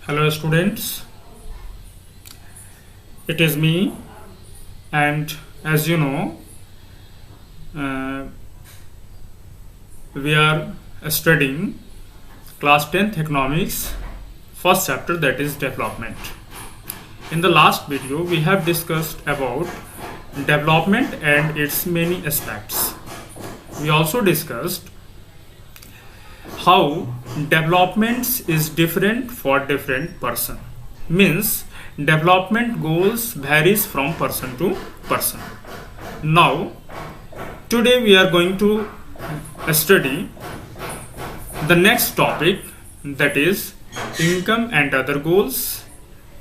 Hello students, it is me, and as you know we are studying class 10th economics first chapter, that is development. In the last video we have discussed about development and its many aspects. We also discussed how developments is different for different person, means development goals varies from person to person. Now today we are going to study the next topic, that is income and other goals.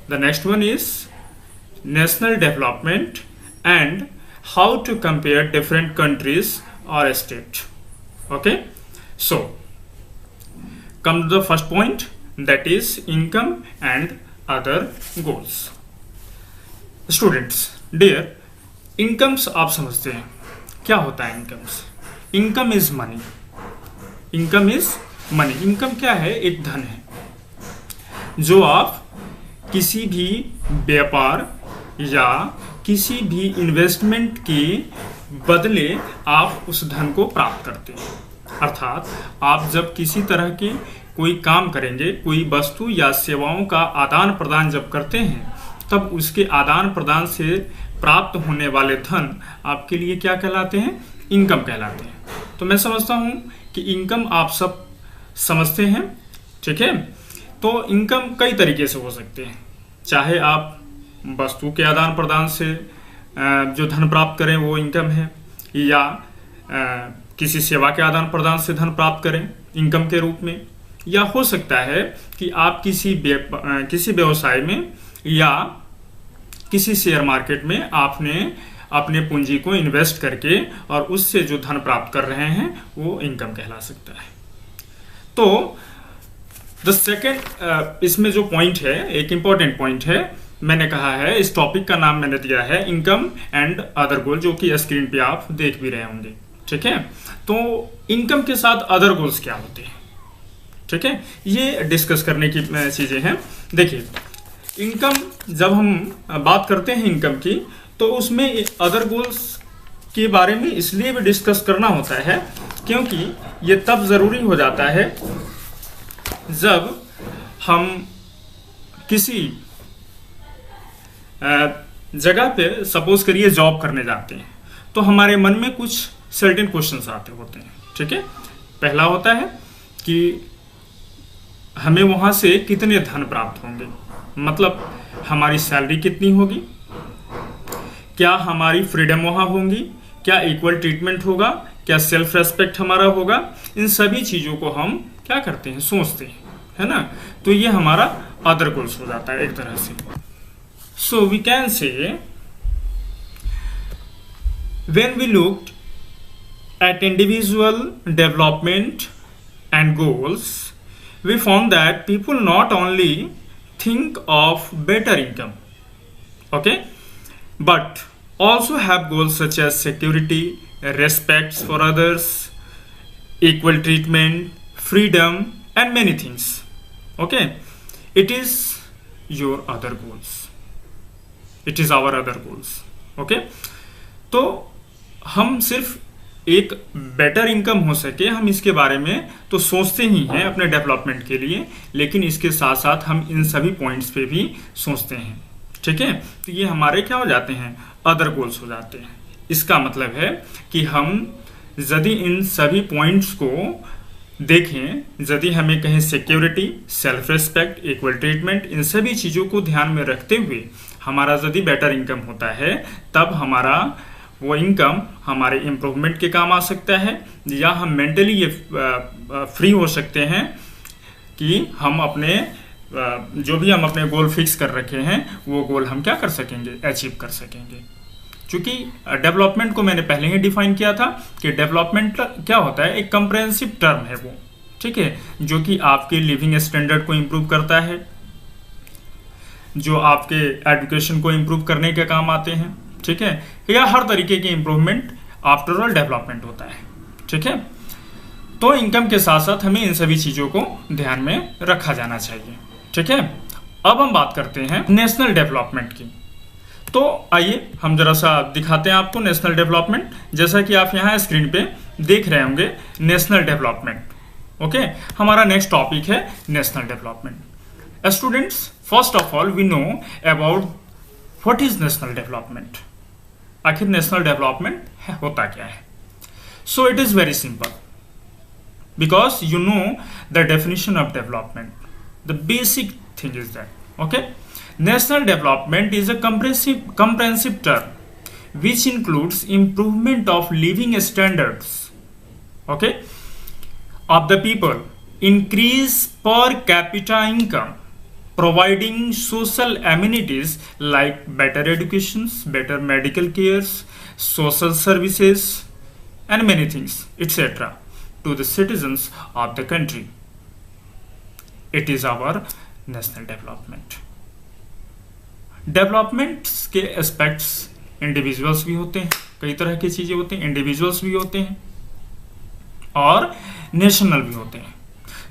The next one is national development and how to compare different countries or state. Okay, so come to the first point, that is income and other goals. Students, dear, incomes आप समझते हैं क्या होता है incomes? Income is money. Income is money. Income क्या है? एक धन है जो आप किसी भी व्यापार या किसी भी इन्वेस्टमेंट के बदले आप उस धन को प्राप्त करते हैं। अर्थात आप जब किसी तरह के कोई काम करेंगे, कोई वस्तु या सेवाओं का आदान प्रदान जब करते हैं, तब उसके आदान प्रदान से प्राप्त होने वाले धन आपके लिए क्या कहलाते हैं? इनकम कहलाते हैं। तो मैं समझता हूं कि इनकम आप सब समझते हैं, ठीक है। तो इनकम कई तरीके से हो सकते हैं, चाहे आप वस्तु के आदान प्रदान से जो धन प्राप्त करें वो इनकम है, या किसी सेवा के आदान प्रदान से धन प्राप्त करें इनकम के रूप में, या हो सकता है कि आप किसी व्यवसाय में या किसी शेयर मार्केट में आपने अपने पूंजी को इन्वेस्ट करके और उससे जो धन प्राप्त कर रहे हैं वो इनकम कहला सकता है। तो द सेकेंड इसमें जो पॉइंट है, एक इंपॉर्टेंट पॉइंट है, मैंने कहा है इस टॉपिक का नाम मैंने दिया है इनकम एंड अदर गोल, जो कि स्क्रीन पे आप देख भी रहे होंगे, ठीक है। तो इनकम के साथ अदर गोल्स क्या होते हैं, ठीक है, ये डिस्कस करने की चीजें हैं। देखिए, इनकम जब हम बात करते हैं इनकम की, तो उसमें अदर गोल्स के बारे में इसलिए भी डिस्कस करना होता है क्योंकि ये तब जरूरी हो जाता है जब हम किसी जगह पे सपोज करिए जॉब करने जाते हैं, तो हमारे मन में कुछ सर्टेन क्वेश्चंस आते होते हैं, ठीक है। पहला होता है कि हमें वहां से कितने धन प्राप्त होंगे, मतलब हमारी सैलरी कितनी होगी, क्या हमारी फ्रीडम वहां होंगी, क्या इक्वल ट्रीटमेंट होगा, क्या सेल्फ रेस्पेक्ट हमारा होगा। इन सभी चीजों को हम क्या करते हैं, सोचते हैं, है ना। तो ये हमारा अदर गोल्स हो जाता है एक तरह से। So we can say when we looked at individual development and goals, we found that people not only think of better income, okay, but also have goals such as security, respect for others, equal treatment, freedom, and many things. Okay, it is your other goals, it is our other goals. Okay, तो हम सिर्फ एक better income हो सके, हम इसके बारे में तो सोचते ही हैं अपने डेवलपमेंट के लिए, लेकिन इसके साथ साथ हम इन सभी पॉइंट्स पे भी सोचते हैं, ठीक है। तो ये हमारे क्या हो जाते हैं, अदर गोल्स हो जाते हैं। इसका मतलब है कि हम यदि इन सभी पॉइंट्स को देखें, यदि हमें कहें security, self respect, equal treatment, इन सभी चीज़ों को ध्यान में रखते हुए हमारा यदि बेटर इनकम होता है, तब हमारा वो इनकम हमारे इम्प्रूवमेंट के काम आ सकता है, या हम मेंटली ये फ्री हो सकते हैं कि हम अपने जो भी हम अपने गोल फिक्स कर रखे हैं वो गोल हम क्या कर सकेंगे, अचीव कर सकेंगे। क्योंकि डेवलपमेंट को मैंने पहले ही डिफाइन किया था कि डेवलपमेंट क्या होता है, एक कंप्रेहेंसिव टर्म है वो, ठीक है, जो कि आपके लिविंग स्टैंडर्ड को इम्प्रूव करता है, जो आपके एजुकेशन को इम्प्रूव करने के काम आते हैं, ठीक है, या हर तरीके की इंप्रूवमेंट आफ्टर ऑल डेवलपमेंट होता है, ठीक है। तो इनकम के साथ साथ हमें इन सभी चीजों को ध्यान में रखा जाना चाहिए, ठीक है। अब हम बात करते हैं नेशनल डेवलपमेंट की। तो आइए हम जरा सा दिखाते हैं आपको नेशनल डेवलपमेंट। जैसा कि आप यहाँ स्क्रीन पे देख रहे होंगे नेशनल डेवलपमेंट। ओके, हमारा नेक्स्ट टॉपिक है national development. Students, first of all we know about what is national development. आखिर नेशनल डेवलपमेंट होता क्या है? So it is very simple, because you know the definition of development, the basic thing is that. Okay, national development is a comprehensive term which includes improvement of living standards, okay, of the people, increase per capita income, providing social amenities like better educations, better medical cares, social services and many things etc. to the citizens of the country. It is our national development. Developments के aspects individuals भी होते हैं, कई तरह की चीजें होती हैं, इंडिविजुअल्स भी होते हैं और नेशनल भी होते हैं।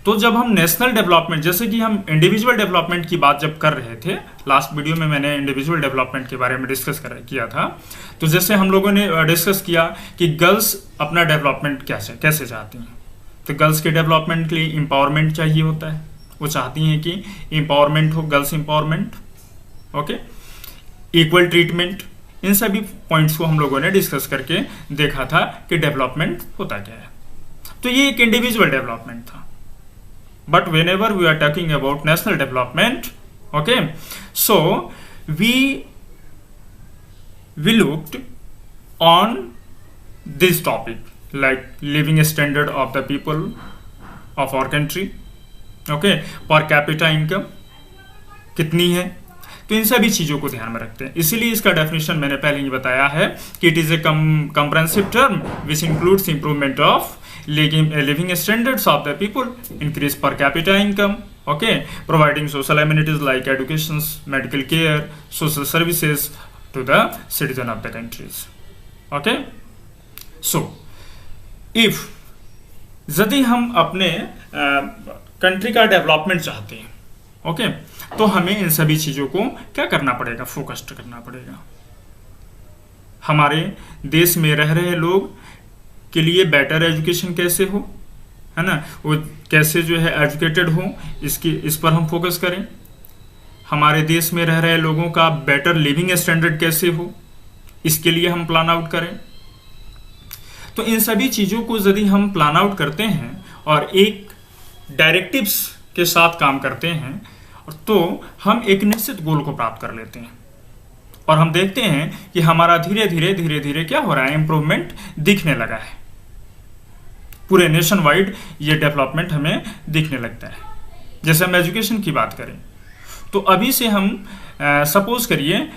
तो जब हम नेशनल डेवलपमेंट, जैसे कि हम इंडिविजुअल डेवलपमेंट की बात जब कर रहे थे, लास्ट वीडियो में मैंने इंडिविजुअल डेवलपमेंट के बारे में डिस्कस किया था। तो जैसे हम लोगों ने डिस्कस किया कि गर्ल्स अपना डेवलपमेंट कैसे चाहती हैं, तो गर्ल्स के डेवलपमेंट के लिए एम्पावरमेंट चाहिए होता है। वो चाहती हैं कि एम्पावरमेंट हो, girls empowerment, okay, equal treatment. इन सभी पॉइंट्स को हम लोगों ने डिस्कस करके देखा था कि डेवलपमेंट होता क्या है। तो ये एक इंडिविजुअल डेवलपमेंट था। But whenever we are talking about national development, okay, so we looked on this topic like living standard of the people of our country, okay, per capita income कितनी है। तो इन सभी चीजों को ध्यान में रखते हैं। इसीलिए इसका डेफिनेशन मैंने पहले ही बताया है कि it is a comprehensive term which includes improvement of living standards of the people, increase per capita income, okay, providing social amenities like education, medical care, social services to the citizen of the countries. Okay, so if यदि हम अपने country का development चाहते हैं, okay, तो हमें इन सभी चीजों को क्या करना पड़ेगा, फोकस्ड करना पड़ेगा। हमारे देश में रह रहे लोग के लिए बेटर एजुकेशन कैसे हो, है ना, वो कैसे जो है एजुकेटेड हो, इस पर हम फोकस करें। हमारे देश में रह रहे लोगों का बेटर लिविंग स्टैंडर्ड कैसे हो, इसके लिए हम प्लान आउट करें। तो इन सभी चीजों को यदि हम प्लान आउट करते हैं और एक डायरेक्टिव्स के साथ काम करते हैं, तो हम एक निश्चित गोल को प्राप्त कर लेते हैं और हम देखते हैं कि हमारा धीरे धीरे क्या हो रहा है, इंप्रूवमेंट दिखने लगा है। पूरे नेशन वाइड ये डेवलपमेंट हमें दिखने लगता है। जैसे हम एजुकेशन की बात करें, तो अभी से हम सपोज करिए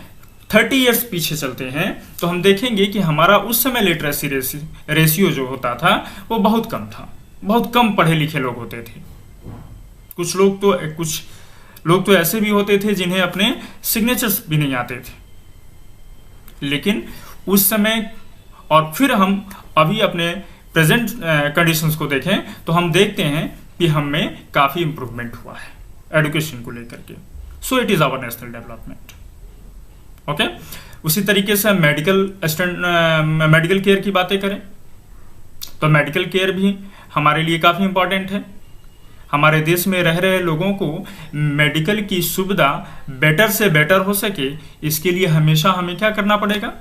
30 इयर्स पीछे चलते हैं, तो हम देखेंगे कि हमारा उस समय लिटरेसी रेशियो जो होता था वो बहुत कम था। बहुत कम पढ़े लिखे लोग होते थे। कुछ लोग तो ऐसे भी होते थे जिन्हें अपने सिग्नेचर्स भी नहीं आते थे। लेकिन उस समय और फिर हम अभी अपने प्रेजेंट कंडीशंस को देखें तो हम देखते हैं कि हम में काफी इंप्रूवमेंट हुआ है एजुकेशन को लेकर के। So it is our national development. Okay, उसी तरीके से मेडिकल केयर की बातें करें तो मेडिकल केयर भी हमारे लिए काफी इंपॉर्टेंट है। हमारे देश में रह रहे लोगों को मेडिकल की सुविधा बेटर से बेटर हो सके, इसके लिए हमेशा हमें क्या करना पड़ेगा,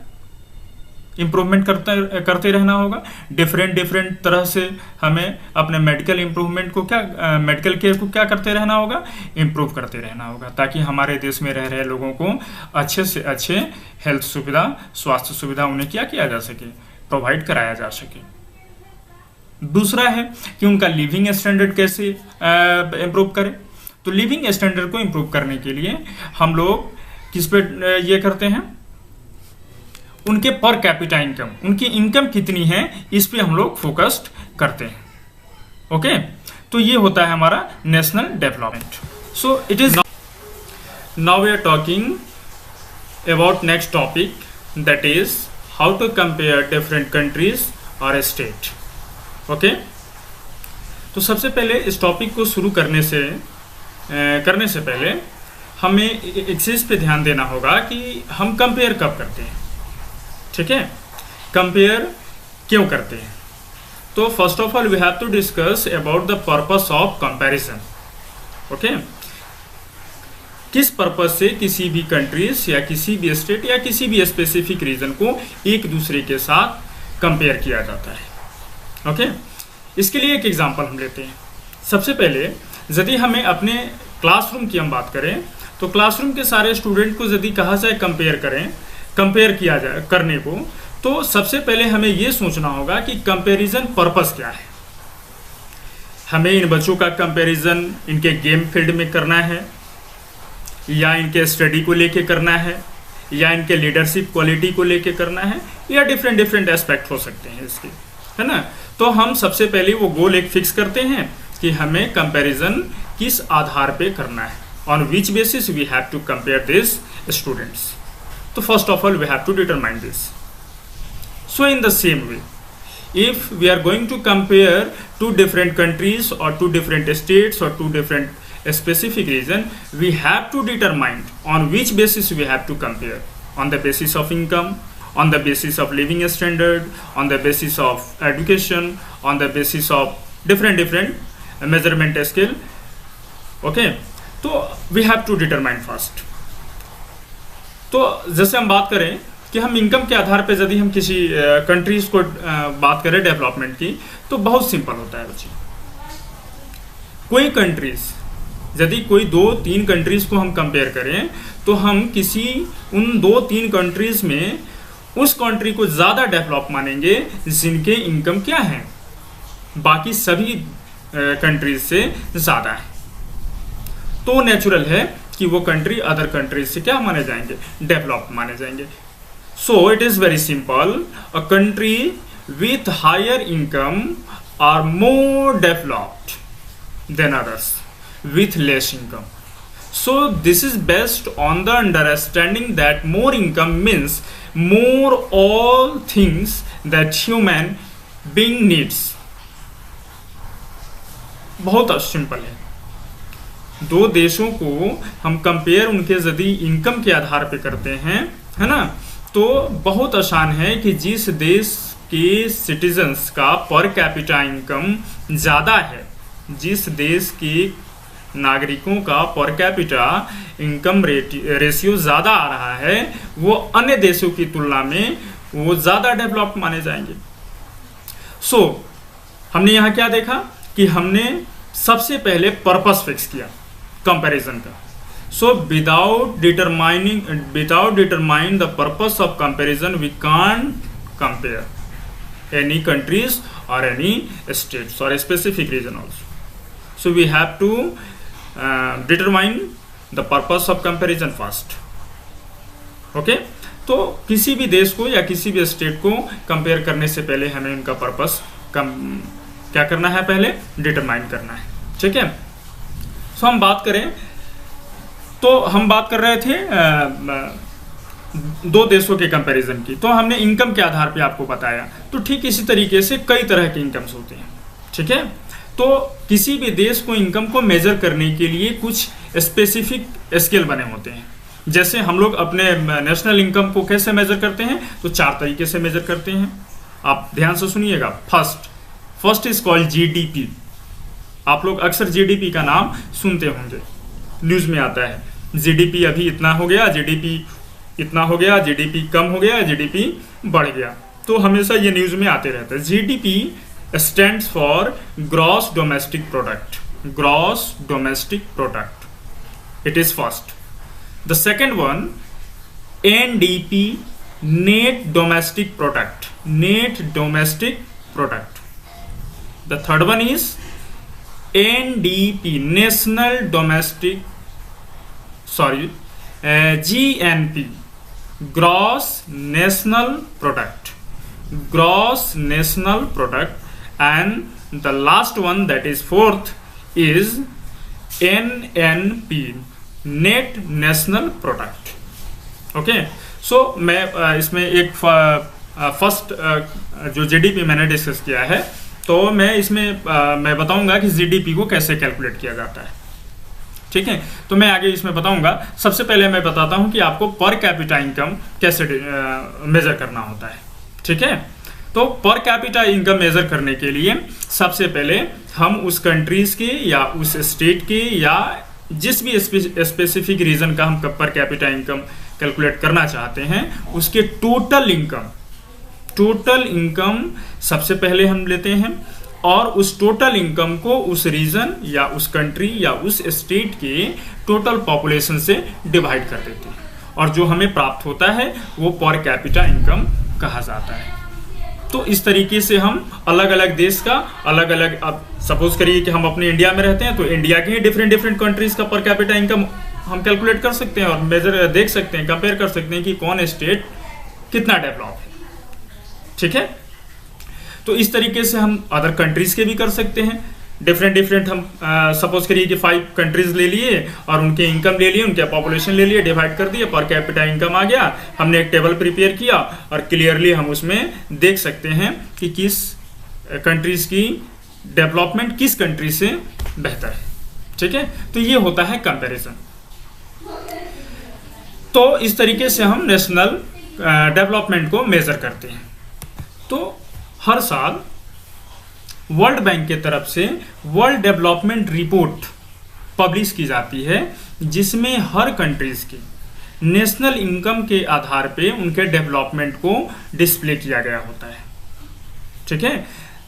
इंप्रूवमेंट करते रहना होगा। डिफरेंट तरह से हमें अपने मेडिकल इंप्रूवमेंट को मेडिकल केयर को क्या करते रहना होगा, इंप्रूव करते रहना होगा, ताकि हमारे देश में रह रहे लोगों को अच्छे से अच्छे हेल्थ सुविधा, स्वास्थ्य सुविधा उन्हें क्या किया जा सके, प्रोवाइड कराया जा सके। दूसरा है कि उनका लिविंग स्टैंडर्ड कैसे इंप्रूव करें। तो लिविंग स्टैंडर्ड को इंप्रूव करने के लिए हम लोग किस पे ये करते हैं, उनके पर कैपिटा इनकम, उनकी इनकम कितनी है, इस पे हम लोग फोकस्ड करते हैं। ओके, तो ये होता है हमारा national development. So it is now we are talking about next topic, that is how to compare different countries और स्टेट। ओके, तो सबसे पहले इस टॉपिक को शुरू करने से पहले हमें एक चीज पे ध्यान देना होगा कि हम कंपेयर कब करते हैं, ठीक है, कंपेयर क्यों करते हैं। तो first of all we have to discuss about the purpose of comparison. Okay, किस पर्पस से किसी भी कंट्रीज या किसी भी स्टेट या किसी भी स्पेसिफिक रीजन को एक दूसरे के साथ कंपेयर किया जाता है। ओके, इसके लिए एक एग्जांपल हम लेते हैं। सबसे पहले यदि हमें अपने क्लासरूम की हम बात करें तो क्लासरूम के सारे स्टूडेंट को यदि कहा जाए कंपेयर किया जाए करने को, तो सबसे पहले हमें यह सोचना होगा कि कंपैरिजन पर्पस क्या है। हमें इन बच्चों का कंपैरिजन इनके गेम फील्ड में करना है, या इनके स्टडी को लेके करना है, या इनके लीडरशिप क्वालिटी को लेके करना है, या डिफरेंट एस्पेक्ट हो सकते हैं इसके, है ना। तो हम सबसे पहले वो गोल एक फिक्स करते हैं कि हमें कंपैरिजन किस आधार पे करना है, on which basis we have to compare this students. तो first of all we have to determine this. So in the same way, if we are going to compare two different countries or two different states or two different specific region, we have to determine on which basis we have to compare, on the basis of income, on the basis of living standard, on the basis of education, on the basis of different measurement scale. Okay, तो we have to determine first. तो जैसे हम बात करें कि हम income के आधार पे यदि हम किसी कंट्रीज को बात करें डेवलपमेंट की, तो बहुत सिंपल होता है बच्चे। कोई कंट्रीज यदि कोई 2-3 कंट्रीज को हम कंपेयर करें तो हम किसी उन 2-3 कंट्रीज में उस कंट्री को ज़्यादा डेवलप मानेंगे जिनके इनकम क्या है, बाकी सभी कंट्रीज से ज़्यादा है। तो नेचुरल है कि वो कंट्री अदर कंट्रीज से क्या माने जाएंगे, डेवलप माने जाएंगे। So it is very simple. A country with higher income are more developed than others with less income. So this is based on the understanding that more income means more all things that human being needs. बहुत simple है। दो देशों को हम compare उनके यदि income के आधार पे करते हैं, है ना, तो बहुत आसान है कि जिस देश के सिटीजन्स का पर कैपिटा इनकम ज़्यादा है, जिस देश के नागरिकों का पर कैपिटा इनकम रेशियो ज़्यादा आ रहा है, वो अन्य देशों की तुलना में वो ज़्यादा डेवलप्ड माने जाएंगे। सो हमने यहाँ क्या देखा कि हमने सबसे पहले पर्पस फिक्स किया कंपैरिजन का। So without determining the purpose of comparison, we can't compare any countries or any states or a specific region also. So we have to determine the purpose of comparison first. Okay? तो किसी भी देश को या किसी भी state को compare करने से पहले हमें उनका पर्पस क्या करना है, पहले डिटरमाइन करना है। ठीक है। सो हम बात करें तो हम बात कर रहे थे दो देशों के कंपैरिजन की, तो हमने इनकम के आधार पे आपको बताया। तो ठीक इसी तरीके से कई तरह के इनकम्स होते हैं। ठीक है, तो किसी भी देश को इनकम को मेजर करने के लिए कुछ स्पेसिफिक स्केल बने होते हैं। जैसे हम लोग अपने नेशनल इनकम को कैसे मेजर करते हैं, तो 4 तरीके से मेजर करते हैं। आप ध्यान से सुनिएगा। First is called GDP. आप लोग अक्सर जीडीपी का नाम सुनते होंगे, न्यूज में आता है जीडीपी अभी इतना हो गया, जीडीपी इतना हो गया, जीडीपी कम हो गया, जीडीपी बढ़ गया। तो हमेशा ये न्यूज में आते रहता है। GDP stands for gross domestic product. Gross domestic product, it is first. The second one NDP, net domestic product. Net domestic product. The third one is NDP, national domestic, GNP, gross national product. Gross national product. And the last one that is fourth is NNP, net national product. Okay, so मैं इसमें एक first जो GDP मैंने discuss किया है, तो मैं इसमें मैं बताऊंगा कि जीडीपी को कैसे कैलकुलेट किया जाता है। ठीक है, तो मैं आगे इसमें बताऊंगा। सबसे पहले मैं बताता हूं कि आपको पर कैपिटा इनकम कैसे मेजर करना होता है। ठीक है, तो पर कैपिटा इनकम मेजर करने के लिए सबसे पहले हम उस कंट्रीज के या उस स्टेट के या जिस भी स्पेसिफिक रीजन का हम पर कैपिटा इनकम कैलकुलेट करना चाहते हैं उसके टोटल इनकम सबसे पहले हम लेते हैं और उस टोटल इनकम को उस रीजन या उस कंट्री या उस स्टेट के टोटल पॉपुलेशन से डिवाइड कर देते हैं और जो हमें प्राप्त होता है वो पर कैपिटा इनकम कहा जाता है। तो इस तरीके से हम अलग अलग देश का अलग अलग, अब सपोज करिए कि हम अपने इंडिया में रहते हैं तो इंडिया के ही डिफरेंट कंट्रीज का पर कैपिटा इनकम हम कैलकुलेट कर सकते हैं और मेजर देख सकते हैं, कंपेयर कर सकते हैं कि कौन स्टेट कितना डेवलप है। ठीक है, तो इस तरीके से हम अदर कंट्रीज के भी कर सकते हैं। डिफरेंट हम सपोज करिए कि 5 कंट्रीज ले लिए और उनके इनकम ले लिए, उनके पॉपुलेशन ले लिए, डिवाइड कर दिए, पर कैपिटा इनकम आ गया। हमने एक टेबल प्रिपेयर किया और क्लियरली हम उसमें देख सकते हैं कि किस कंट्रीज की डेवलपमेंट किस कंट्री से बेहतर है। ठीक है, तो ये होता है कंपैरिजन। तो इस तरीके से हम नेशनल डेवलपमेंट को मेजर करते हैं। तो हर साल वर्ल्ड बैंक के तरफ से वर्ल्ड डेवलपमेंट रिपोर्ट पब्लिश की जाती है जिसमें हर कंट्रीज की नेशनल इनकम के आधार पे उनके डेवलपमेंट को डिस्प्ले किया गया होता है। ठीक है,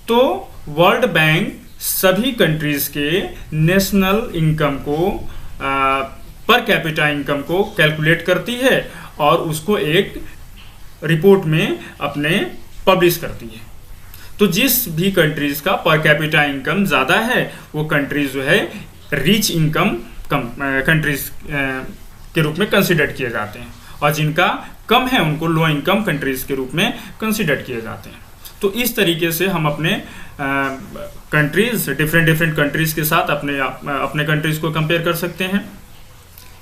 तो वर्ल्ड बैंक सभी कंट्रीज के नेशनल इनकम को पर कैपिटा इनकम को कैलकुलेट करती है और उसको एक रिपोर्ट में अपने पब्लिश करती है। तो जिस भी कंट्रीज का पर कैपिटा इनकम ज़्यादा है वो कंट्रीज जो है रिच इनकम कंट्रीज के रूप में कंसिडर किए जाते हैं और जिनका कम है उनको लो इनकम कंट्रीज के रूप में कंसिडर किए जाते हैं। तो इस तरीके से हम अपने कंट्रीज डिफरेंट कंट्रीज के साथ अपने कंट्रीज को कंपेयर कर सकते हैं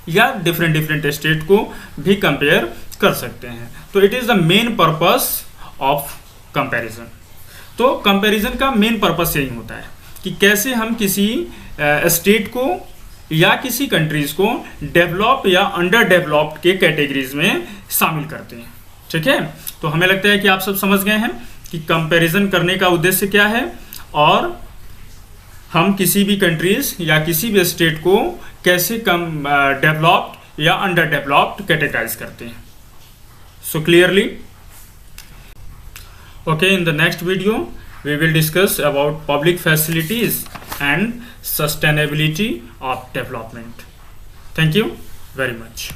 या डिफरेंट स्टेट को भी कंपेयर कर सकते हैं। तो it is the main purpose of comparison. तो कंपैरिजन का मेन पर्पस यही होता है कि कैसे हम किसी स्टेट को या किसी कंट्रीज को डेवलप या अंडर डेवलप्ड के कैटेगरीज में शामिल करते हैं। ठीक है, तो हमें लगता है कि आप सब समझ गए हैं कि कंपैरिजन करने का उद्देश्य क्या है और हम किसी भी कंट्रीज या किसी भी स्टेट को कैसे कम डेवलप्ड या अंडर डेवलप्ड कैटेगराइज करते हैं। So clearly, okay, in the next video we will discuss about public facilities and sustainability of development. Thank you very much.